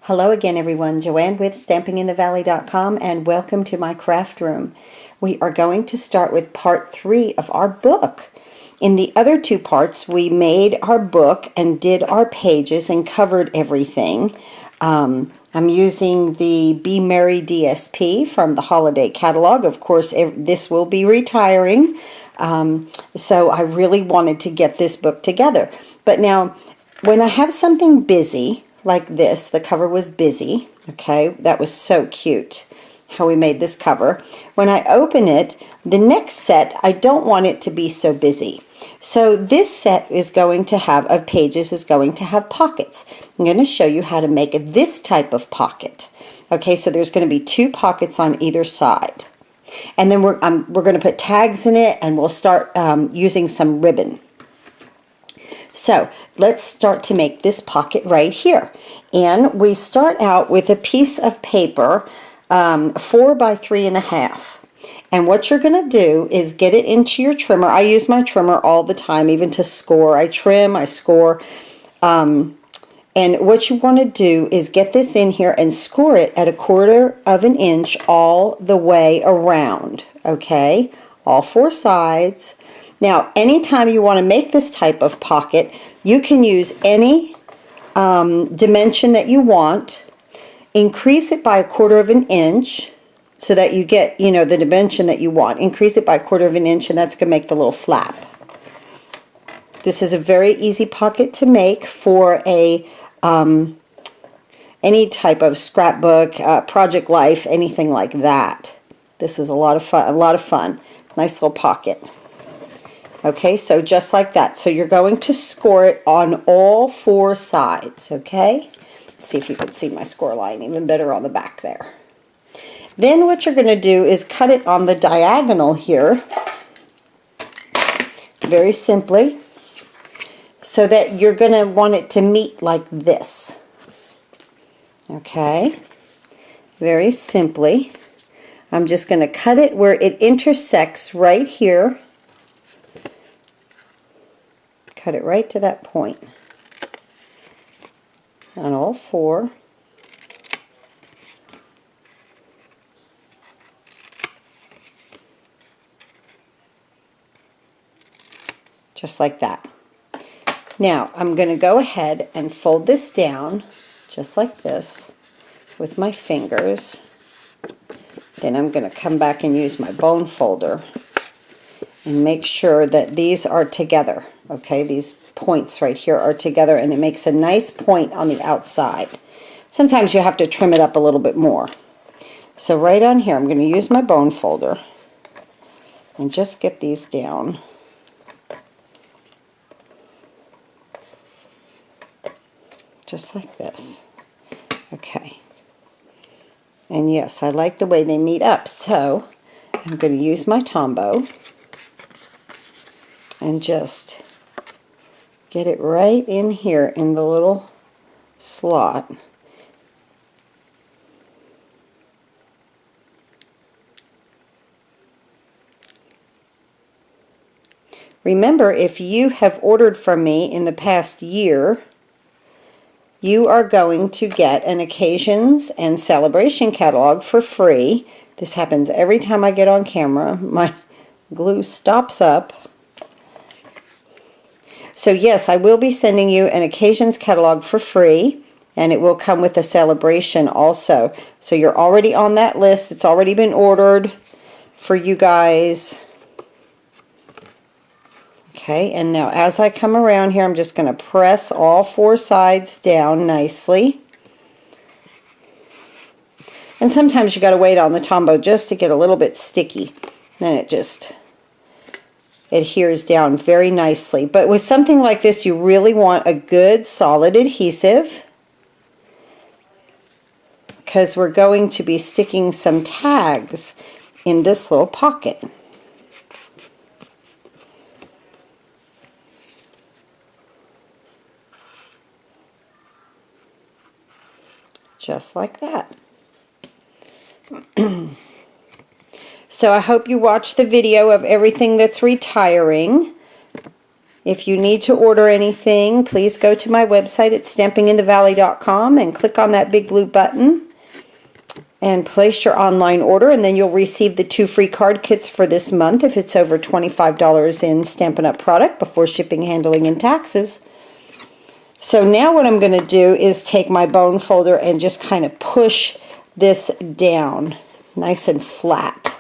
Hello again everyone, Joanne with stampinginthevalley.com and welcome to my craft room. We are going to start with part 3 of our book. In the other 2 parts we made our book and did our pages and covered everything. I'm using the Be Merry DSP from the holiday catalog. Of course this will be retiring, so I really wanted to get this book together. But now when I have something busy like this, the cover was busy, okay, that was so cute how we made this cover. When I open it, the next set, I don't want it to be so busy. So this set is going to have, of pages, is going to have pockets. I'm going to show you how to make this type of pocket. Okay, so there's going to be 2 pockets on either side. And then we're going to put tags in it, and we'll start using some ribbon. So let's start to make this pocket right here. And we start out with a piece of paper, 4 by 3.5. And what you're going to do is get it into your trimmer. I use my trimmer all the time, even to score. I trim, I score. And what you want to do is get this in here and score it at 1/4 inch all the way around. Okay, all 4 sides. Now, anytime you want to make this type of pocket, you can use any dimension that you want. Increase it by 1/4 inch so that you get, you know, the dimension that you want. Increase it by 1/4 inch, and that's going to make the little flap. This is a very easy pocket to make for a any type of scrapbook, project life, anything like that. This is a lot of fun. Nice little pocket. Okay, so just like that. So you're going to score it on all 4 sides, okay? Let's see if you can see my score line even better on the back there. Then what you're going to do is cut it on the diagonal here, very simply, so that you're going to want it to meet like this. Okay, very simply. I'm just going to cut it where it intersects right here. Cut it right to that point on all 4. Just like that. Now I'm going to go ahead and fold this down just like this with my fingers. Then I'm going to come back and use my bone folder and make sure that these are together. Okay, these points right here are together, and it makes a nice point on the outside. Sometimes you have to trim it up a little bit more. So right on here, I'm going to use my bone folder and just get these down. Just like this. Okay. And yes, I like the way they meet up. So I'm going to use my Tombow and just get it right in here in the little slot. Remember, if you have ordered from me in the past year, you are going to get an occasions and celebration catalog for free. This happens every time I get on camera. My glue stops up. So yes, I will be sending you an occasions catalog for free, and it will come with a celebration also. So you're already on that list. It's already been ordered for you guys. Okay, and now as I come around here, I'm just going to press all 4 sides down nicely. And sometimes you got to wait on the Tombow just to get a little bit sticky. Then it just adheres down very nicely. But with something like this, you really want a good solid adhesive, because we're going to be sticking some tags in this little pocket. Just like that. So I hope you watch the video of everything that's retiring. If you need to order anything, please go to my website at stampinginthevalley.com and click on that big blue button and place your online order, and then you'll receive the 2 free card kits for this month if it's over $25 in Stampin' Up! Product before shipping, handling, and taxes. So now what I'm going to do is take my bone folder and just kind of push this down nice and flat.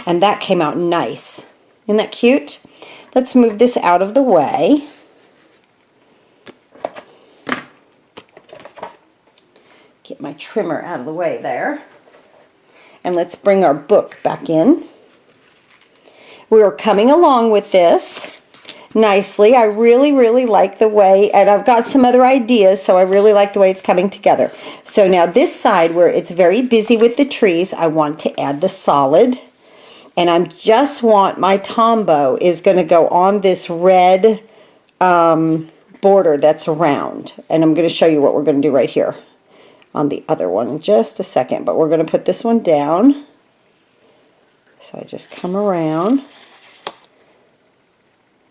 And that came out nice. Isn't that cute? Let's move this out of the way. Get my trimmer out of the way there. And let's bring our book back in. We're coming along with this nicely. I really, really like the way, and I've got some other ideas, so I really like the way it's coming together. So now this side where it's very busy with the trees, I want to add the solid. And I just want my Tombow is going to go on this red border that's round. And I'm going to show you what we're going to do right here on the other one in just a second, but we're going to put this one down. So I just come around.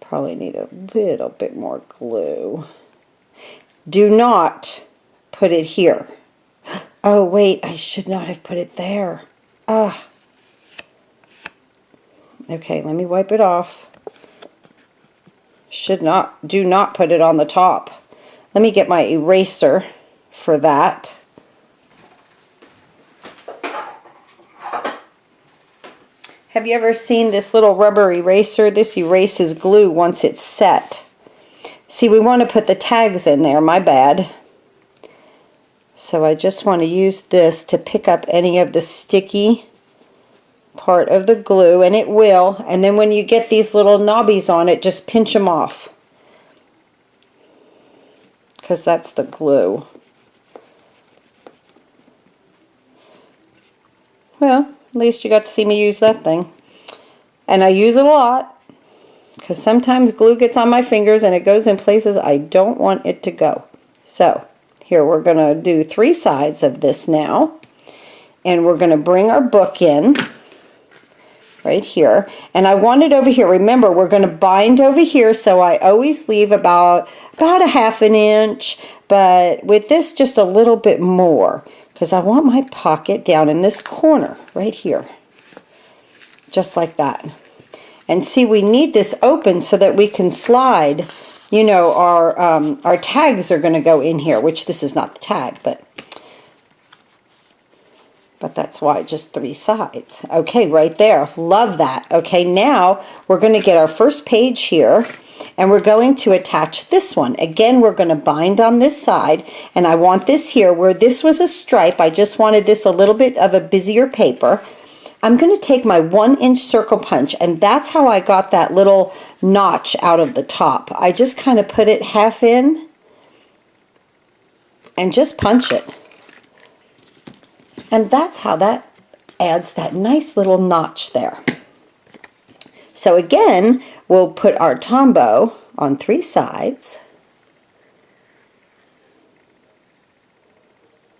Probably need a little bit more glue. Do not put it here. Oh wait, I should not have put it there. Okay, let me wipe it off. Do not put it on the top. Let me get my eraser for that. Have you ever seen this little rubber eraser? This erases glue once it's set. See, we want to put the tags in there, my bad. So I just want to use this to pick up any of the sticky part of the glue, and it will. And then when you get these little knobbies on it, just pinch them off, because that's the glue. Well, at least you got to see me use that thing. And I use it a lot because sometimes glue gets on my fingers and it goes in places I don't want it to go. So here we're going to do 3 sides of this now. And we're going to bring our book in right here. And I want it over here. Remember, we're going to bind over here, so I always leave about a 1/2 inch, but with this just a little bit more, because I want my pocket down in this corner right here, just like that. And see, we need this open so that we can slide, you know, our tags are going to go in here, which this is not the tag, but that's why just 3 sides. Okay, right there. Love that. Okay, now we're going to get our first page here, and we're going to attach this one. Again, we're going to bind on this side, and I want this here where this was a stripe. I just wanted this a little bit of a busier paper. I'm going to take my 1-inch circle punch, and that's how I got that little notch out of the top. I just kind of put it half in and just punch it. And that's how that adds that nice little notch there. So again, we'll put our Tombow on 3 sides.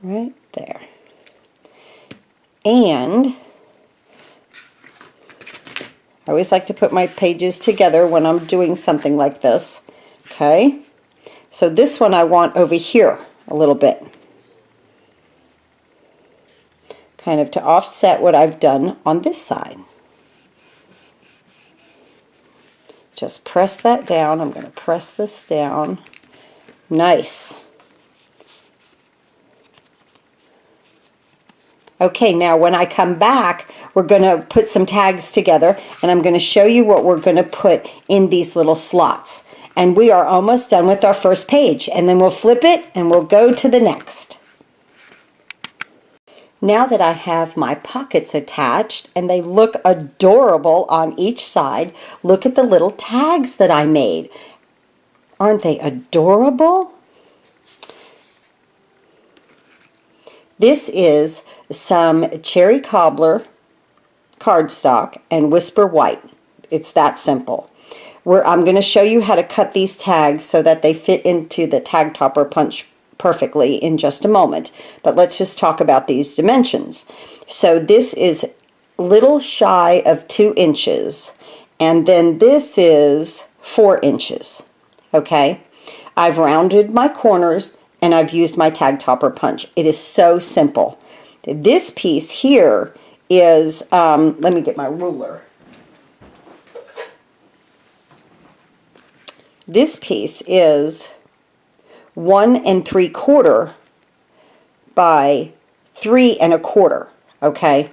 Right there. And I always like to put my pages together when I'm doing something like this. Okay? So this one I want over here a little bit, kind of to offset what I've done on this side. Just press that down. I'm going to press this down. Nice. Okay, now when I come back, we're going to put some tags together, and I'm going to show you what we're going to put in these little slots. And we are almost done with our first page, and then we'll flip it and we'll go to the next. Now that I have my pockets attached and they look adorable on each side, look at the little tags that I made. Aren't they adorable? This is some cherry cobbler cardstock and Whisper White. It's that simple. I'm going to show you how to cut these tags so that they fit into the tag topper punch perfectly in just a moment. But let's just talk about these dimensions. So this is little shy of 2 inches. And then this is 4 inches. Okay, I've rounded my corners and I've used my tag topper punch. It is so simple. This piece here is, let me get my ruler. This piece is 1 3/4 by 3 1/4, okay?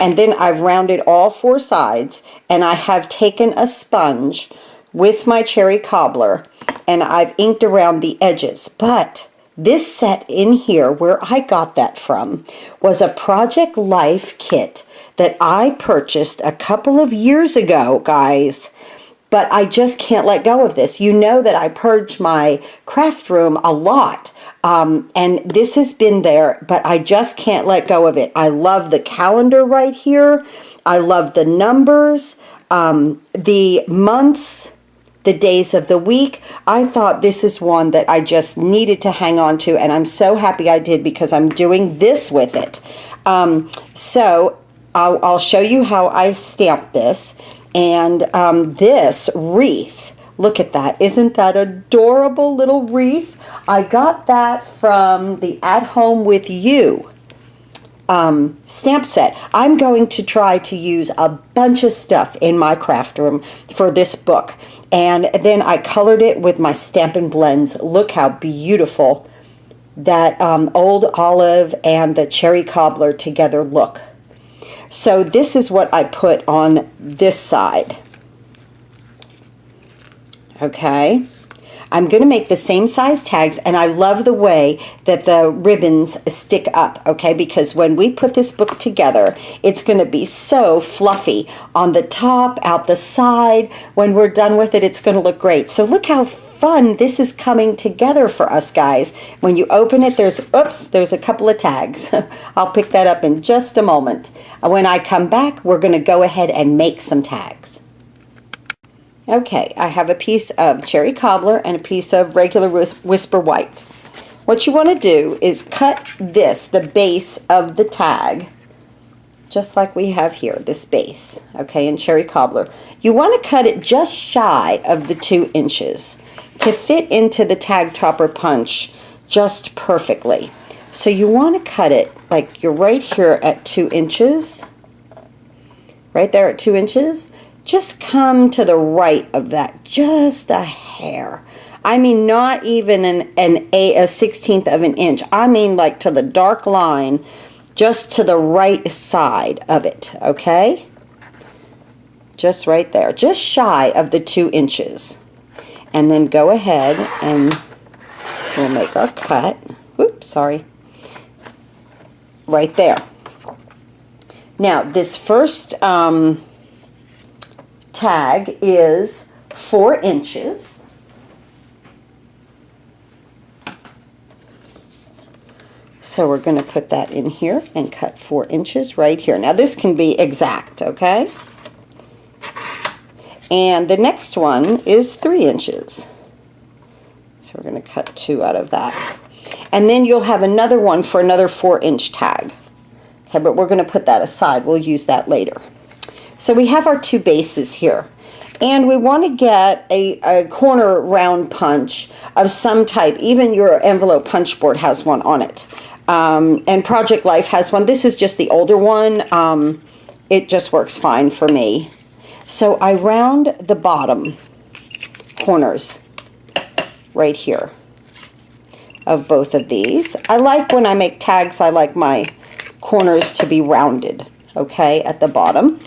And then I've rounded all 4 sides, and I have taken a sponge with my cherry cobbler, and I've inked around the edges. But this set in here, where I got that from, was a Project Life kit that I purchased a couple of years ago, guys. But I just can't let go of this. You know that I purge my craft room a lot. And this has been there, but I just can't let go of it. I love the calendar right here. I love the numbers, the months, the days of the week. I thought this is one that I just needed to hang on to, and I'm so happy I did because I'm doing this with it. So I'll show you how I stamp this. And this wreath, look at that. Isn't that adorable little wreath? I got that from the At Home With You stamp set. I'm going to try to use a bunch of stuff in my craft room for this book. And then I colored it with my Stampin' Blends. Look how beautiful that old olive and the cherry cobbler together look. So this is what I put on this side. Okay. I'm going to make the same size tags, and I love the way that the ribbons stick up, okay, because when we put this book together, it's going to be so fluffy on the top, out the side. When we're done with it, it's going to look great. So look how fun this is coming together for us, guys. When you open it, there's a couple of tags. I'll pick that up in just a moment. When I come back, we're going to go ahead and make some tags. Okay, I have a piece of cherry cobbler and a piece of regular Whisper White. What you want to do is cut this, the base of the tag, just like we have here, this base, okay, in cherry cobbler. You want to cut it just shy of the 2 inches to fit into the tag topper punch just perfectly. So you want to cut it like you're right here at 2 inches, right there at 2 inches. Just come to the right of that, just a hair. I mean, not even a 16th of an inch. I mean, like to the dark line, just to the right side of it, okay? Just right there, just shy of the 2 inches. And then go ahead and we'll make our cut. Oops, sorry. Right there. Now, this first tag is 4 inches. So we're going to put that in here and cut 4 inches right here. Now this can be exact, okay? And the next one is 3 inches. So we're going to cut 2 out of that. And then you'll have another one for another 4-inch tag. Okay, but we're going to put that aside. We'll use that later. So we have our 2 bases here, and we want to get a corner round punch of some type. Even your envelope punch board has one on it, and Project Life has one. This is just the older one. It just works fine for me. So I round the bottom corners right here of both of these. I like when I make tags, I like my corners to be rounded, okay, at the bottom.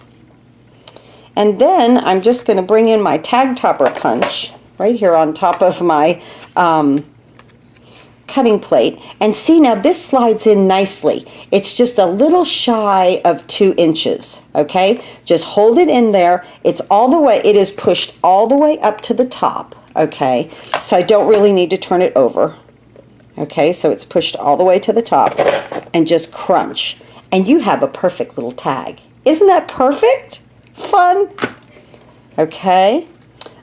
And then I'm just going to bring in my tag topper punch right here on top of my cutting plate. And see, now this slides in nicely. It's just a little shy of 2 inches, okay? Just hold it in there. It's all the way, it is pushed all the way up to the top, okay? So I don't really need to turn it over. Okay, so it's pushed all the way to the top, and just crunch. And you have a perfect little tag. Isn't that perfect? Fun. Okay,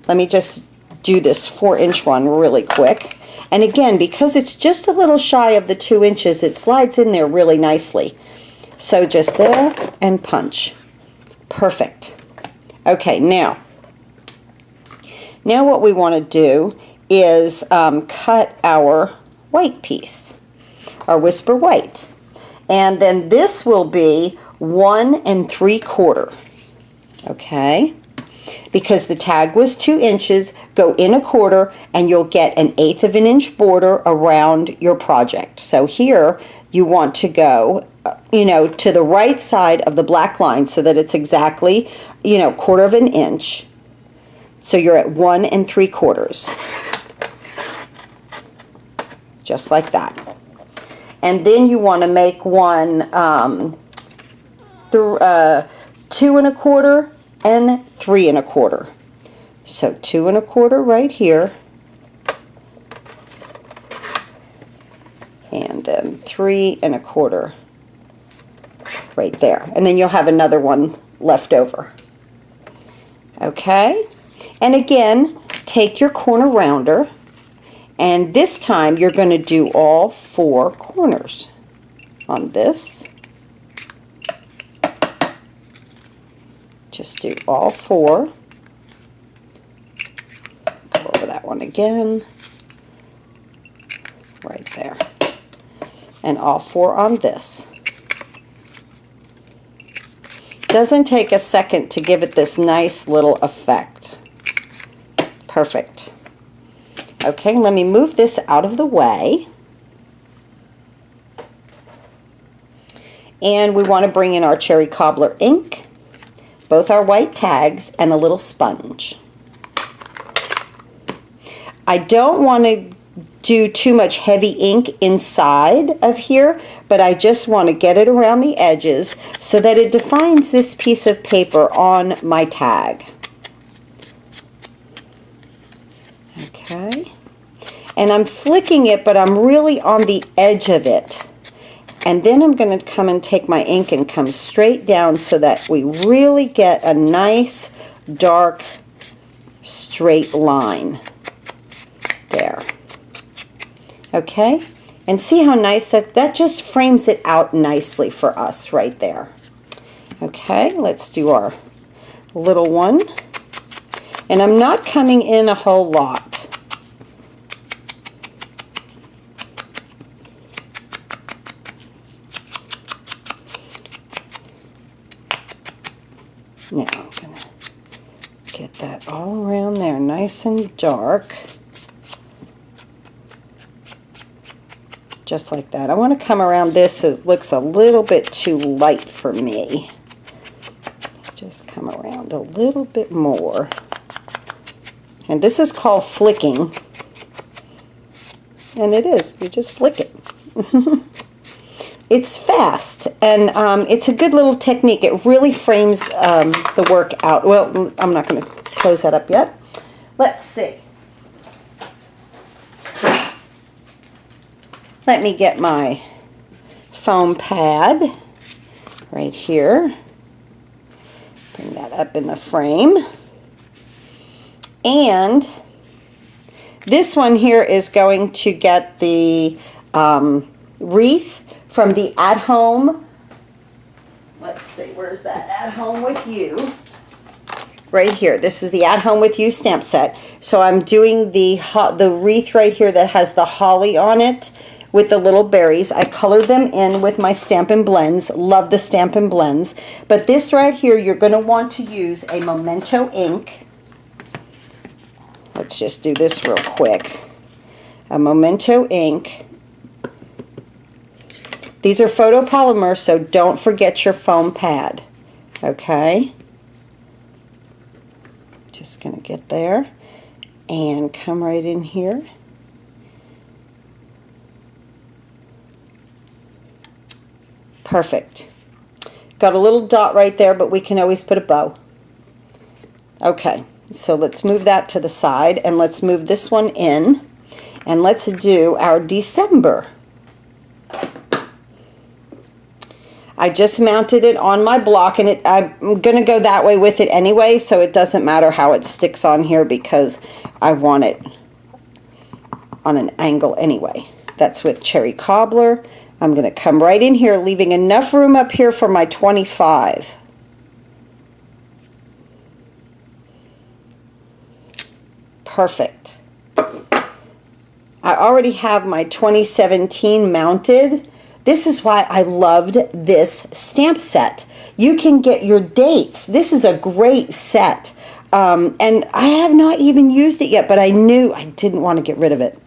let me just do this 4-inch one really quick. And again, because it's just a little shy of the 2 inches, it slides in there really nicely. So just there and punch. Perfect. Okay, now Now what we want to do is cut our white piece, our Whisper White. And then this will be 1 3/4. Okay? Because the tag was 2 inches, go in 1/4 and you'll get an 1/8 of an inch border around your project. So here you want to go, you know, to the right side of the black line so that it's exactly, you know, 1/4 of an inch. So you're at 1 3/4. Just like that. And then you want to make one 2 1/4 and 3 1/4. So 2 1/4 right here, and then 3 1/4 right there. And then you'll have another one left over. Okay? And again, take your corner rounder, and this time you're going to do all 4 corners on this. Just do all 4. Go over that one again. Right there. And all 4 on this. Doesn't take a second to give it this nice little effect. Perfect. Okay, let me move this out of the way. And we want to bring in our cherry cobbler ink, both our white tags, and a little sponge. I don't want to do too much heavy ink inside of here, but I just want to get it around the edges so that it defines this piece of paper on my tag. Okay. And I'm flicking it, but I'm really on the edge of it. And then I'm going to come and take my ink and come straight down so that we really get a nice, dark, straight line. There. Okay? And see how nice that just frames it out nicely for us right there. Okay, let's do our little one. And I'm not coming in a whole lot. Now I'm going to get that all around there nice and dark. Just like that. I want to come around this. It looks a little bit too light for me. Just come around a little bit more. And this is called flicking. And it is. You just flick it. It's fast, and it's a good little technique. It really frames the work out. Well, I'm not going to close that up yet. Let's see. Let me get my foam pad right here. Bring that up in the frame. And this one here is going to get the wreath from the At Home. Let's see, where's that At Home With You? Right here. This is the At Home With You stamp set. So I'm doing the wreath right here that has the holly on it with the little berries. I colored them in with my Stampin' Blends. Love the Stampin' Blends. But this right here, you're going to want to use a Memento ink. Let's just do this real quick. A Memento ink. These are photopolymer, so don't forget your foam pad. Okay? Just going to get there and come right in here. Perfect. Got a little dot right there, but we can always put a bow. Okay, so let's move that to the side, and let's move this one in, and let's do our December. I just mounted it on my block, and I'm going to go that way with it anyway, so it doesn't matter how it sticks on here because I want it on an angle anyway. That's with Cherry Cobbler. I'm going to come right in here, leaving enough room up here for my 25. Perfect. I already have my 2017 mounted. This is why I loved this stamp set. You can get your dates. This is a great set. And I have not even used it yet, but I knew I didn't want to get rid of it.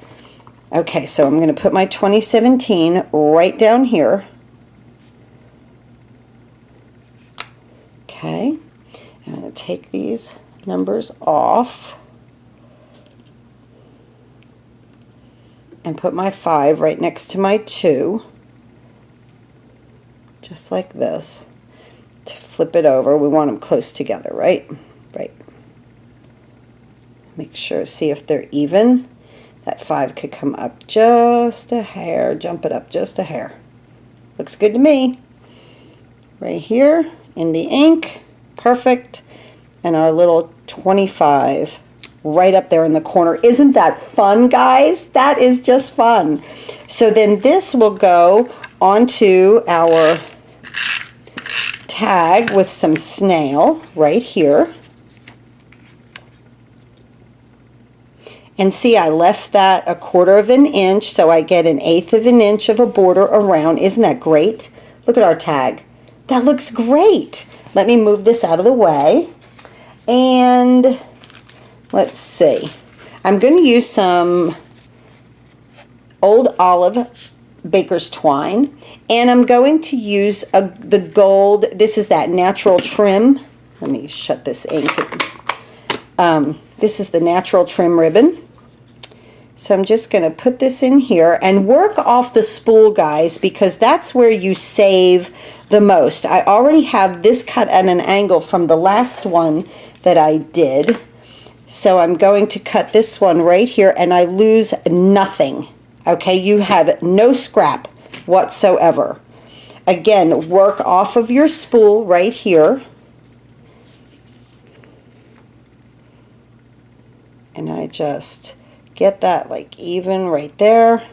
Okay, so I'm going to put my 2017 right down here. Okay, I'm going to take these numbers off and put my 5 right next to my 2, just like this. To flip it over, we want them close together, right? Right. Make sure, see if they're even. That 5 could come up just a hair, jump it up just a hair. Looks good to me. Right here in the ink, perfect. And our little 25 right up there in the corner. Isn't that fun, guys? That is just fun. So then this will go onto our tag with some snail right here. And see, I left that 1/4 of an inch, so I get 1/8 of an inch of a border around. Isn't that great? Look at our tag. That looks great. Let me move this out of the way. And let's see. I'm going to use some Old Olive baker's twine, and I'm going to use the gold. This is that natural trim. Let me shut this ink. This is the natural trim ribbon. So I'm just going to put this in here and work off the spool, guys, because that's where you save the most. I already have this cut at an angle from the last one that I did. So I'm going to cut this one right here, and I lose nothing. Okay, you have no scrap whatsoever. Again, work off of your spool right here. And I just get that like even right there.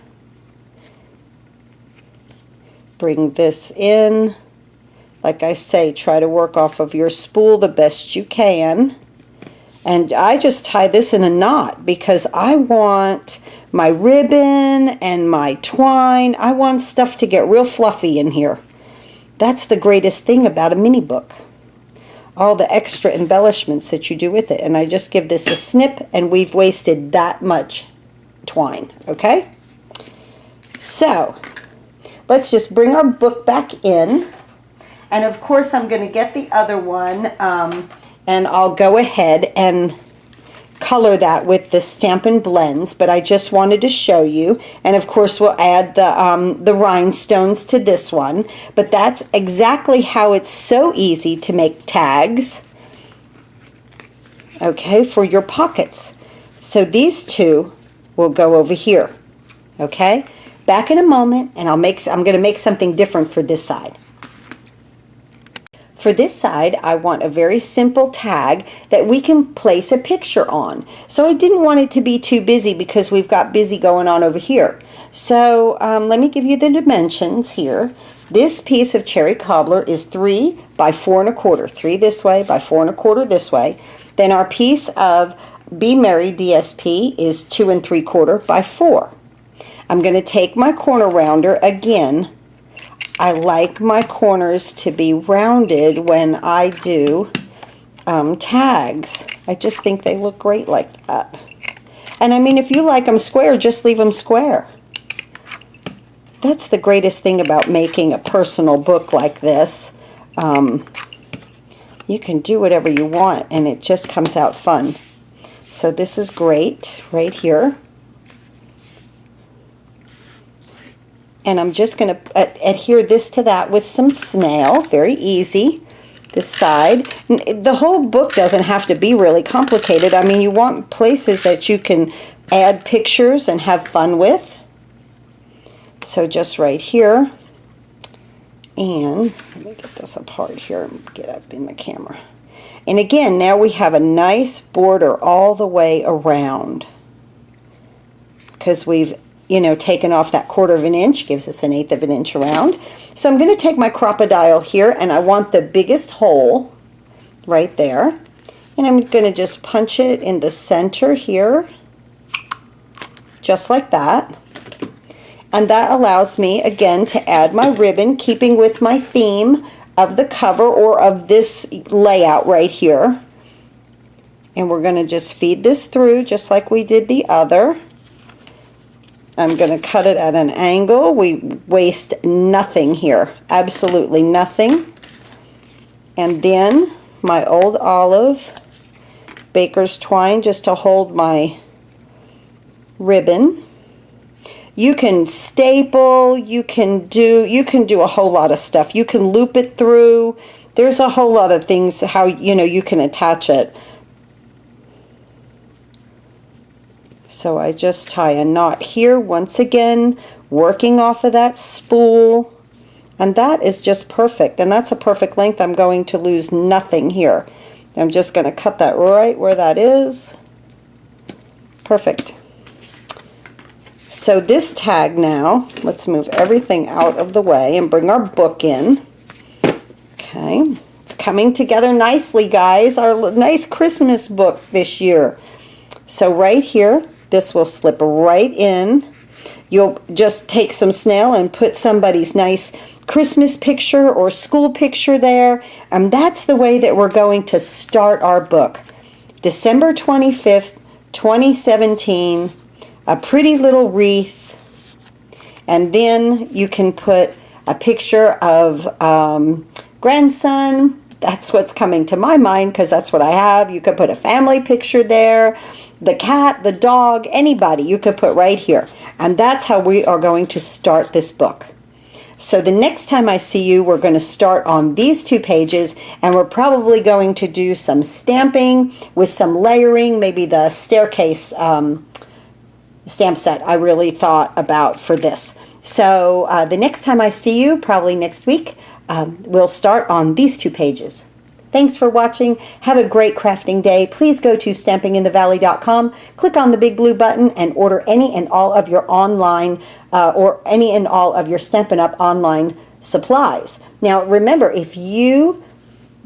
Bring this in. Like I say, try to work off of your spool the best you can. And I just tie this in a knot because I want my ribbon and my twine. I want stuff to get real fluffy in here. That's the greatest thing about a mini book. All the extra embellishments that you do with it. And I just give this a snip, and we've wasted that much twine, okay? So, let's just bring our book back in. And of course, I'm going to get the other one, and I'll go ahead and color that with the Stampin' Blends, but I just wanted to show you. And of course, we'll add the rhinestones to this one. But that's exactly how it's so easy to make tags, okay, for your pockets. So these two will go over here, okay? Back in a moment, and I'm going to make something different for this side. For this side, I want a very simple tag that we can place a picture on. So I didn't want it to be too busy because we've got busy going on over here. So let me give you the dimensions here. This piece of cherry cobbler is 3 by 4 1/4. 3 this way by 4 1/4 this way. Then our piece of Be Merry DSP is 2 3/4 by 4. I'm going to take my corner rounder again. I like my corners to be rounded when I do tags. I just think they look great like that. And I mean, if you like them square, just leave them square. That's the greatest thing about making a personal book like this. You can do whatever you want, and it just comes out fun. So this is great right here. And I'm just going to adhere this to that with some snail. Very easy. This side. The whole book doesn't have to be really complicated. I mean, you want places that you can add pictures and have fun with. So just right here. And let me get this apart here and get up in the camera. And again, now we have a nice border all the way around. Because we've taken off that 1/4 of an inch, gives us 1/8 of an inch around. So I'm going to take my crocodile here, and I want the biggest hole right there. And I'm going to just punch it in the center here, just like that. And that allows me, again, to add my ribbon, keeping with my theme of the cover or of this layout right here. And we're going to just feed this through just like we did the other. I'm going to cut it at an angle. We waste nothing here, absolutely nothing. And then my old olive baker's twine just to hold my ribbon. You can staple, you can do a whole lot of stuff. You can loop it through. There's a whole lot of things how you can attach it. So I just tie a knot here once again, working off of that spool. And that is just perfect. And that's a perfect length. I'm going to lose nothing here. I'm just going to cut that right where that is. Perfect. So this tag now, let's move everything out of the way and bring our book in. Okay, it's coming together nicely, guys. Our nice Christmas book this year. So right here, this will slip right in. You'll just take some snail and put somebody's nice Christmas picture or school picture there. And that's the way that we're going to start our book. December 25th, 2017. A pretty little wreath, and then you can put a picture of grandson. That's what's coming to my mind because that's what I have. You could put a family picture there, the cat, the dog, anybody you could put right here. And that's how we are going to start this book. So the next time I see you, we're going to start on these 2 pages, and we're probably going to do some stamping with some layering, maybe the staircase stamp set I really thought about for this. So the next time I see you, probably next week, we'll start on these 2 pages. Thanks for watching. Have a great crafting day. Please go to stampinginthevalley.com, click on the big blue button, and order any and all of your online or any and all of your Stampin' Up! Online supplies. Now remember, if you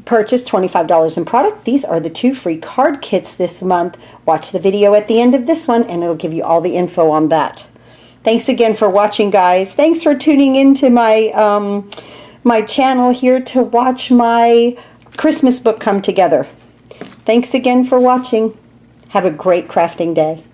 purchase $25 in product, these are the 2 free card kits this month. Watch the video at the end of this one and it'll give you all the info on that. Thanks again for watching, guys. Thanks for tuning into my my channel here to watch my Christmas book come together. Thanks again for watching. Have a great crafting day.